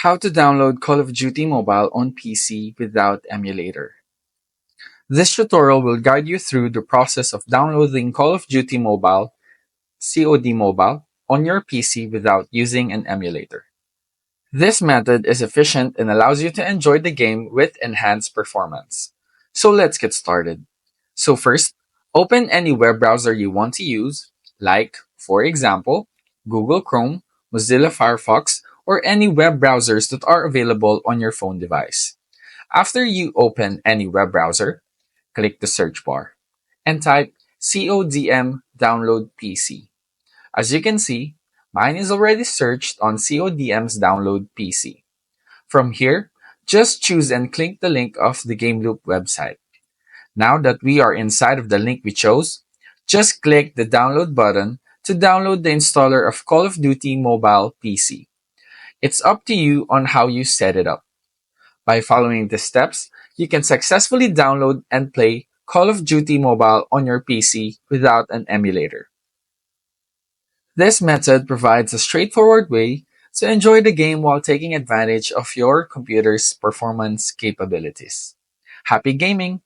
How to download Call of Duty Mobile on PC without emulator. This tutorial will guide you through the process of downloading Call of Duty Mobile, COD Mobile, on your PC without using an emulator. This method is efficient and allows you to enjoy the game with enhanced performance. So let's get started. So first, open any web browser you want to use, like, for example, Google Chrome, Mozilla Firefox, or any web browsers that are available on your phone device. After you open any web browser, click the search bar and type CODM download PC. As you can see, mine is already searched on CODM's download PC. From here, just choose and click the link of the Game Loop website. Now that we are inside of the link we chose, just click the download button to download the installer of Call of Duty Mobile PC. It's up to you on how you set it up. By following the steps, you can successfully download and play Call of Duty Mobile on your PC without an emulator. This method provides a straightforward way to enjoy the game while taking advantage of your computer's performance capabilities. Happy gaming!